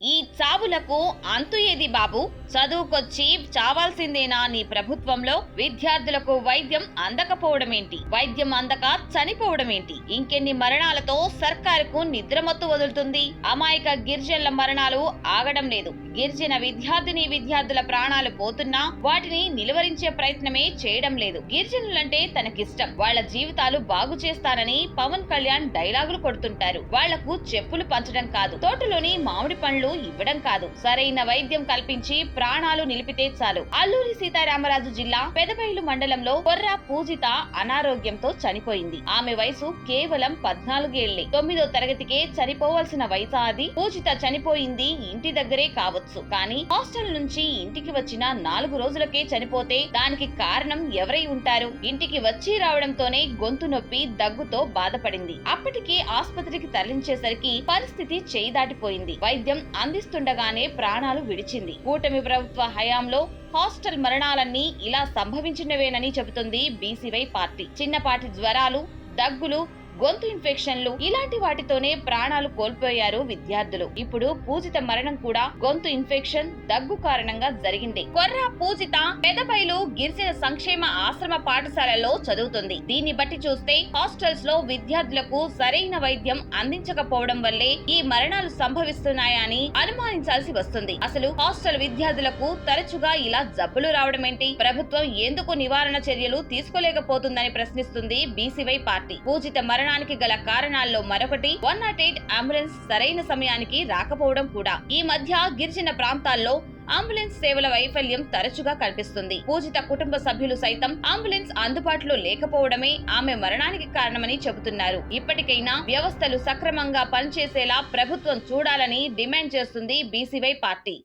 ఈ చావులకు అంతు ఏది బాబు? చదువుకొచ్చి చావాల్సిందేనా నీ ప్రభుత్వంలో? విద్యార్థులకు వైద్యం అందకపోవడమేంటి? వైద్యం అందక చనిపోవడమేంటి? ఇంకెన్ని మరణాలతో సర్కారుకు నిద్రమత్తు వదులుతుంది? అమాయక గిరిజనుల మరణాలు ఆగడం లేదు. గిరిజన విద్యార్థుల ప్రాణాలు పోతున్నా వాటిని నిలువరించే ప్రయత్నమే చేయడం లేదు. గిరిజనులంటే తనకిష్టం, వాళ్ల జీవితాలు బాగు చేస్తానని పవన్ కళ్యాణ్ డైలాగులు కొడుతుంటారు. వాళ్లకు చెప్పులు పంచడం కాదు, తోటలోని మామిడి పండ్లు ఇవ్వడం కాదు, సరైన వైద్యం కల్పించి ప్రాణాలు నిలిపితే చాలు. అల్లూరి సీతారామరాజు జిల్లా పెదబైలు మండలంలో కొర్రా పూజిత అనారోగ్యంతో చనిపోయింది. ఆమె వయసు కేవలం 14 ఏళ్లే. 9వ తరగతికే చనిపోవాల్సిన వయసు అది. పూజిత చనిపోయింది ఇంటి దగ్గరే కావచ్చు, కానీ హాస్టల్ నుంచి ఇంటికి వచ్చిన 4 రోజులకే చనిపోతే దానికి కారణం ఎవరై ఉంటారు? ఇంటికి వచ్చి రావడంతోనే గొంతు నొప్పి, దగ్గుతో బాధపడింది. అప్పటికే ఆసుపత్రికి తరలించేసరికి పరిస్థితి చేయి దాటిపోయింది. వైద్యం అందిస్తుండగానే ప్రాణాలు విడిచింది. కూటమి ప్రభుత్వ హయాంలో హాస్టల్ మరణాలన్నీ ఇలా సంభవించినవేనని చెబుతుంది బీసీవై పార్టీ. చిన్నపాటి జ్వరాలు, దగ్గులు, గొంతు ఇన్ఫెక్షన్లు ఇలాంటి వాటితోనే ప్రాణాలు కోల్పోయారు విద్యార్థులు. ఇప్పుడు పూజిత మరణం కూడా గొంతు ఇన్ఫెక్షన్, దగ్గు కారణంగా జరిగింది. కొర్రా పూజిత పెదబైలు గిరిజన సంక్షేమ ఆశ్రమ పాఠశాలలో చదువుతుంది. దీన్ని బట్టి చూస్తే హాస్టల్స్ లో విద్యార్థులకు సరైన వైద్యం అందించకపోవడం వల్లే ఈ మరణాలు సంభవిస్తున్నాయా అని అనుమానించాల్సి వస్తుంది. అసలు హాస్టల్ విద్యార్థులకు తరచుగా ఇలా జబ్బులు రావడం ఏంటి? ప్రభుత్వం ఎందుకు నివారణ చర్యలు తీసుకోలేకపోతుందని ప్రశ్నిస్తుంది బీసీవై పార్టీ. పూజిత మరణానికి గల కారణాల్లో మరొకటి 108 అంబులెన్స్ సరైన సమయానికి రాకపోవడం కూడా. ఈ మధ్య గిరిజన ప్రాంతాల్లో అంబులెన్స్ సేవల వైఫల్యం తరచుగా కనిపిస్తుంది. పూజిత కుటుంబ సభ్యులు సైతం అంబులెన్స్ అందుబాటులో లేకపోవడమే ఆమె మరణానికి కారణమని చెబుతున్నారు. ఇప్పటికైనా వ్యవస్థలు సక్రమంగా పనిచేసేలా ప్రభుత్వం చూడాలని డిమాండ్ చేస్తుంది బీసీవై పార్టీ.